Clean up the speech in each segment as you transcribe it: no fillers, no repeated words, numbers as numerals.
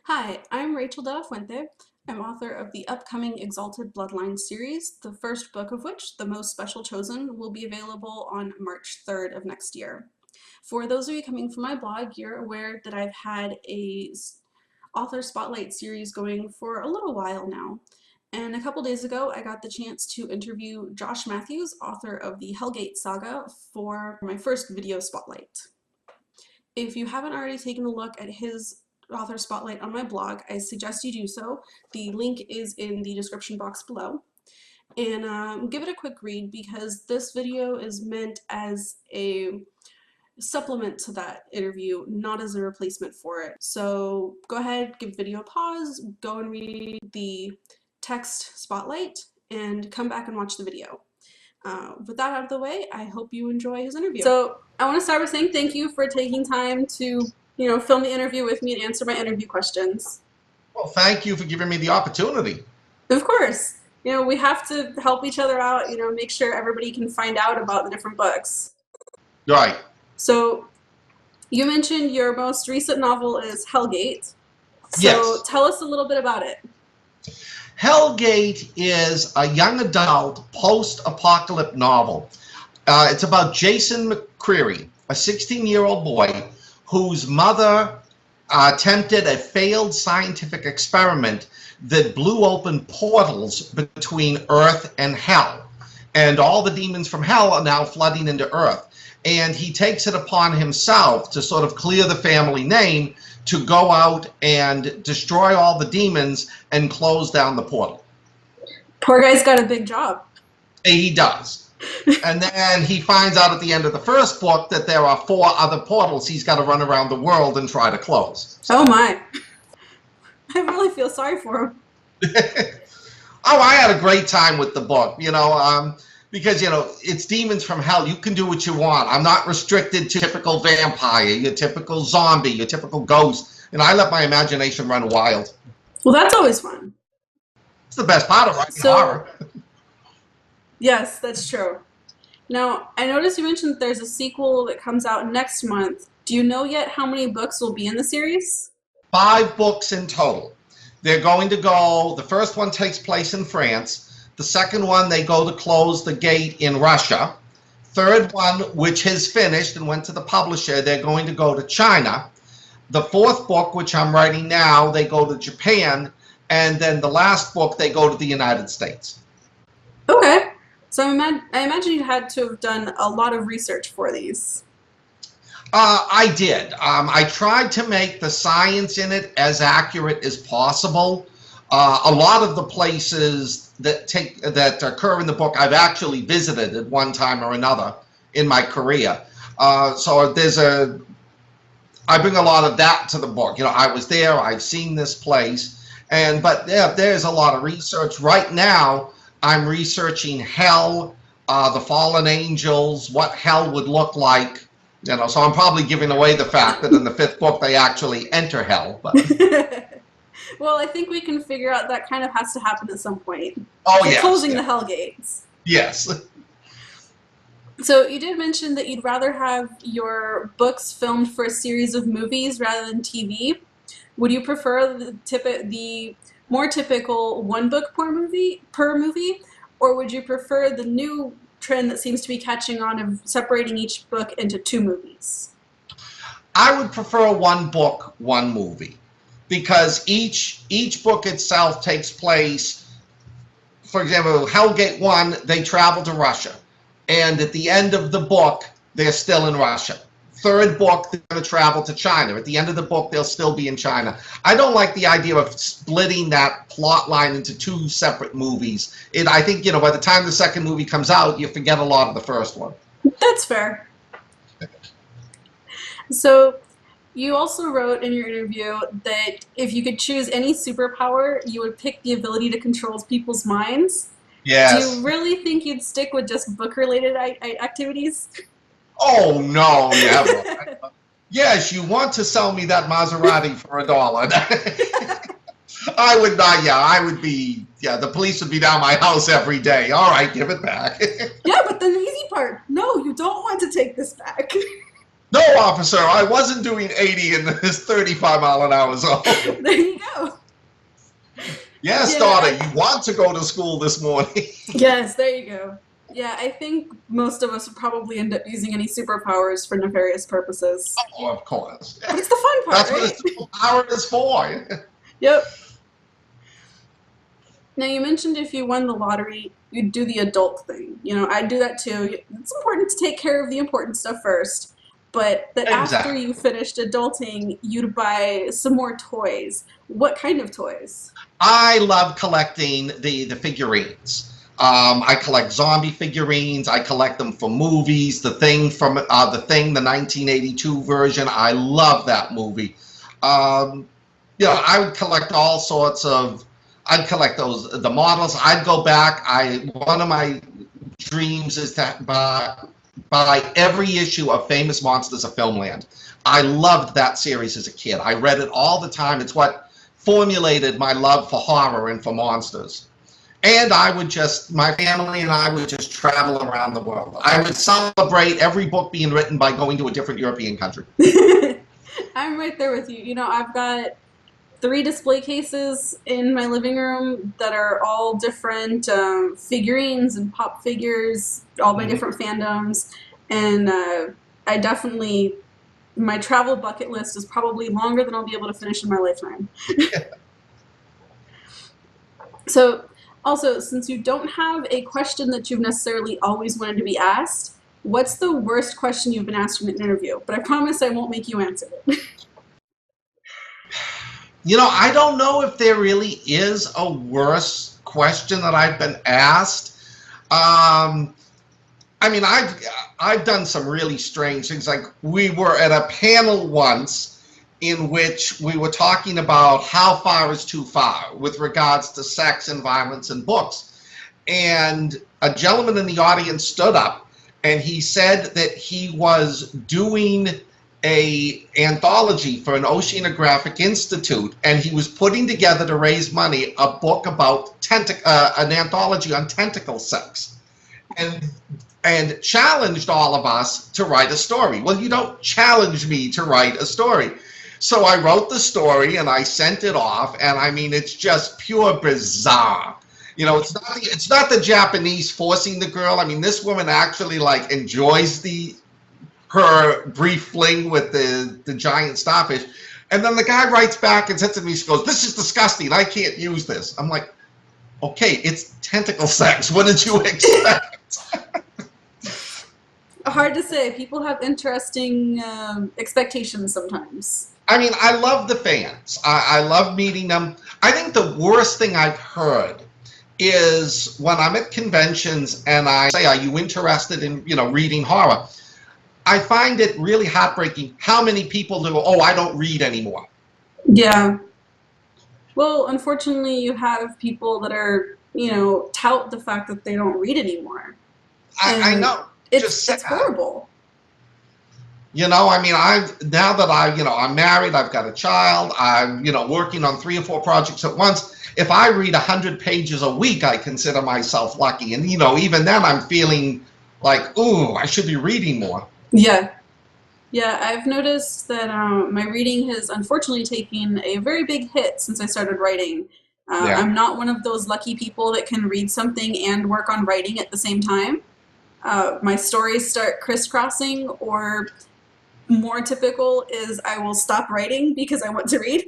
Hi, I'm Rachel de la Fuente. I'm author of the upcoming Exalted Bloodline series, the first book of which, The Most Special Chosen, will be available on March 3rd of next year. For those of you coming from my blog, you're aware that I've had a author spotlight series going for a little while now. And a couple days ago, I got the chance to interview Josh Matthews, author of the Hellgate saga, for my first video spotlight. If you haven't already taken a look at his author spotlight on my blog, I suggest you do so. The link is in the description box below. And give it a quick read because this video is meant as a supplement to that interview, not as a replacement for it. So go ahead, give the video a pause, go and read the text spotlight, and come back and watch the video. With that out of the way, I hope you enjoy his interview. So I want to start with saying thank you for taking time to, film the interview with me and answer my interview questions. Well, thank you for giving me the opportunity. Of course. We have to help each other out, make sure everybody can find out about the different books. Right. So you mentioned your most recent novel is Hellgate. So yes. Tell us a little bit about it. Hellgate is a young adult post-apocalyptic novel. It's about Jason McCreary, a 16-year-old boy whose mother attempted a failed scientific experiment that blew open portals between Earth and Hell. And all the demons from Hell are now flooding into Earth. And he takes it upon himself to sort of clear the family name to go out and destroy all the demons and close down the portal. Poor guy's got a big job. He does. And then he finds out at the end of the first book that there are 4 other portals he's got to run around the world and try to close. So. Oh my. I really feel sorry for him. Oh, I had a great time with the book, because, it's demons from hell. You can do what you want. I'm not restricted to typical vampire, your typical zombie, your typical ghost. And I let my imagination run wild. Well, that's always fun. It's the best part of writing horror. Yes, that's true. Now, I noticed you mentioned that there's a sequel that comes out next month. Do you know yet how many books will be in the series? 5 books in total. They're going to go, the first one takes place in France. The second one, they go to close the gate in Russia. Third one, which has finished and went to the publisher, they're going to go to China. The fourth book, which I'm writing now, they go to Japan. And then the last book, they go to the United States. Okay. So I imagine you had to have done a lot of research for these. I did. I tried to make the science in it as accurate as possible. A lot of the places that occur in the book I've actually visited at one time or another in my career. So I bring a lot of that to the book. I was there, I've seen this place, but yeah, there's a lot of research. Right now, I'm researching hell, the fallen angels, what hell would look like. So I'm probably giving away the fact that in the 5th book they actually enter hell. But. Well, I think we can figure out that kind of has to happen at some point. Oh, yes. Closing the hell gates. Yes. So you did mention that you'd rather have your books filmed for a series of movies rather than TV. Would you prefer the more typical 1 book per movie, or would you prefer the new trend that seems to be catching on of separating each book into 2 movies? I would prefer 1 book, 1 movie, because each book itself takes place. For example, Hellgate 1, they travel to Russia, and at the end of the book, they're still in Russia. 3rd book, they're going to travel to China. At the end of the book, they'll still be in China. I don't like the idea of splitting that plot line into 2 separate movies. I think, by the time the second movie comes out, you forget a lot of the first one. That's fair. So you also wrote in your interview that if you could choose any superpower, you would pick the ability to control people's minds. Yes. Do you really think you'd stick with just book-related activities? Oh, no, never. Yes, you want to sell me that Maserati for $1. I would not, I would be, the police would be down my house every day. All right, give it back. Yeah, but then the easy part. No, you don't want to take this back. No, officer, I wasn't doing 80 in this 35-mile-an-hour zone. There you go. Yes, Yeah, daughter, you want to go to school this morning. yes, there you go. Yeah, I think most of us would probably end up using any superpowers for nefarious purposes. Oh, of course. But it's the fun part, That's what right? a superpower is for. Yep. Now, you mentioned if you won the lottery, you'd do the adult thing. You know, I'd do that too. It's important to take care of the important stuff first, but that after Exactly. you finished adulting, you'd buy some more toys. What kind of toys? I love collecting the figurines. I collect zombie figurines. I collect them for movies. The Thing from the 1982 version. I love that movie. I would collect all sorts of. I'd collect the models. I'd go back. One of my dreams is to buy every issue of Famous Monsters of Filmland. I loved that series as a kid. I read it all the time. It's what formulated my love for horror and for monsters. And my family and I would just travel around the world. I would celebrate every book being written by going to a different European country. I'm right there with you. You know, I've got 3 display cases in my living room that are all different figurines and pop figures, all by different fandoms. And I definitely, my travel bucket list is probably longer than I'll be able to finish in my lifetime. So, also, since you don't have a question that you've necessarily always wanted to be asked, what's the worst question you've been asked in an interview? But I promise I won't make you answer it. You know, I don't know if there really is a worse question that I've been asked. I mean, I've done some really strange things. Like, we were at a panel once in which we were talking about how far is too far with regards to sex and violence in books. And a gentleman in the audience stood up and he said that he was doing a anthology for an Oceanographic Institute, and he was putting together to raise money a book about an anthology on tentacle sex, and challenged all of us to write a story. Well, you don't challenge me to write a story. So I wrote the story and I sent it off, and I mean, it's just pure bizarre. You know, it's not the Japanese forcing the girl. I mean, this woman actually like enjoys her brief fling with the giant starfish. And then the guy writes back and says to me, she goes, "This is disgusting. I can't use this." I'm like, okay, it's tentacle sex. What did you expect? Hard to say. People have interesting expectations sometimes. I mean, I love the fans. I love meeting them. I think the worst thing I've heard is when I'm at conventions and I say, "Are you interested in, reading horror?" I find it really heartbreaking how many people do, "Oh, I don't read anymore." Yeah. Well, unfortunately, you have people that are, tout the fact that they don't read anymore. I know. It's horrible. I mean, now that I'm married, I've got a child, I'm, working on 3 or 4 projects at once. If I read 100 pages a week, I consider myself lucky. And, even then I'm feeling like, ooh, I should be reading more. Yeah. Yeah, I've noticed that my reading has unfortunately taken a very big hit since I started writing. Yeah. I'm not one of those lucky people that can read something and work on writing at the same time. My stories start crisscrossing, or more typical is I will stop writing because I want to read.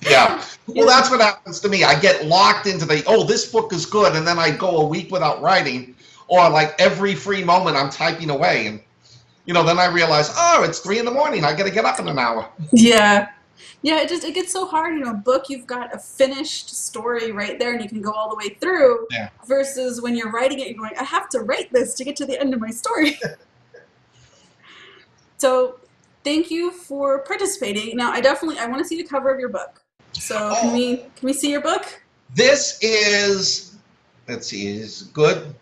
Yeah. Well, that's what happens to me. I get locked into this book is good, and then I go a week without writing, or like every free moment I'm typing away, and then I realize, it's 3 in the morning. I got to get up in an hour. Yeah. Yeah, it gets so hard. A book, you've got a finished story right there and you can go all the way through. Yeah. Versus when you're writing it, you're going, I have to write this to get to the end of my story. So thank you for participating. Now, I want to see the cover of your book. So can we see your book? This is, let's see, is good.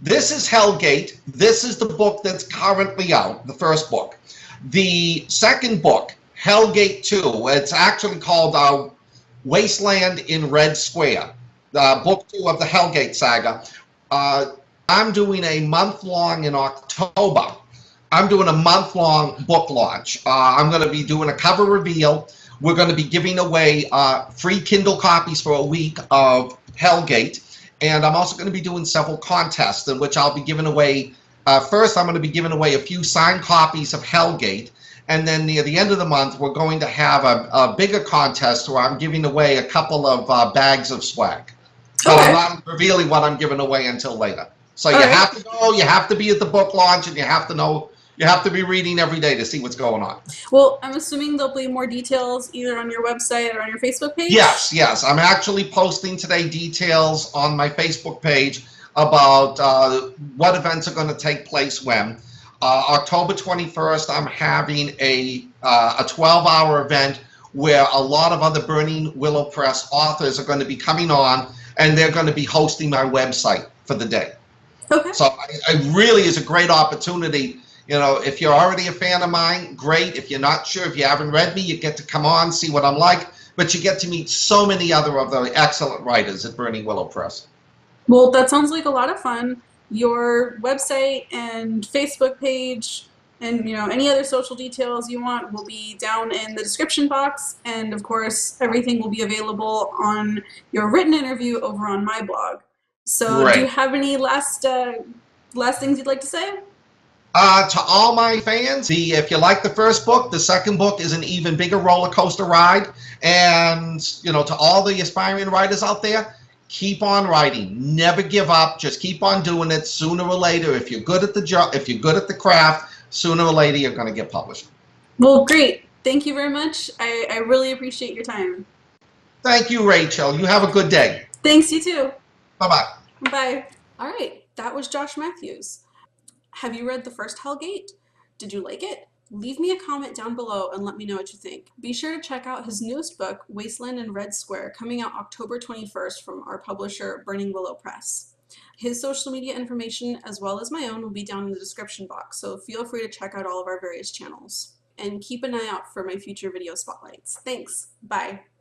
This is Hellgate. This is the book that's currently out, the first book. The second book, Hellgate 2, it's actually called Wasteland in Red Square, book 2 of the Hellgate saga. I'm doing a month-long in October I'm doing a month-long book launch. I'm going to be doing a cover reveal. We're going to be giving away free Kindle copies for a week of Hellgate. And I'm also going to be doing several contests in which I'll be giving away, first I'm going to be giving away a few signed copies of Hellgate. And then near the end of the month, we're going to have a bigger contest where I'm giving away a couple of bags of swag. But I'm not revealing what I'm giving away until later. So you have to go, you have to be at the book launch, and you have to know, you have to be reading every day to see what's going on. Well, I'm assuming there'll be more details either on your website or on your Facebook page? Yes, yes. I'm actually posting today details on my Facebook page about what events are going to take place when. October 21st, I'm having a 12-hour event where a lot of other Burning Willow Press authors are going to be coming on, and they're going to be hosting my website for the day. Okay. So it really is a great opportunity. You know, if you're already a fan of mine, great. If you're not sure, if you haven't read me, you get to come on, see what I'm like. But you get to meet so many other of the excellent writers at Burning Willow Press. Well, that sounds like a lot of fun. Your website and Facebook page and any other social details you want will be down in the description box. And of course, everything will be available on your written interview over on my blog. So Great. do you have any last things you'd like to say? To all my fans, if you like the first book, the second book is an even bigger roller coaster ride. And, to all the aspiring writers out there, keep on writing. Never give up. Just keep on doing it. Sooner or later, if you're good at the job, if you're good at the craft, sooner or later you're going to get published. Well, great. Thank you very much. I really appreciate your time. Thank you, Rachel. You have a good day. Thanks, you too. Bye-bye. Bye. All right, that was Josh Matthews. Have you read the first Hellgate? Did you like it? Leave me a comment down below and let me know what you think. Be sure to check out his newest book, Wasteland and Red Square, coming out October 21st from our publisher, Burning Willow Press. His social media information, as well as my own, will be down in the description box, so feel free to check out all of our various channels. And keep an eye out for my future video spotlights. Thanks. Bye.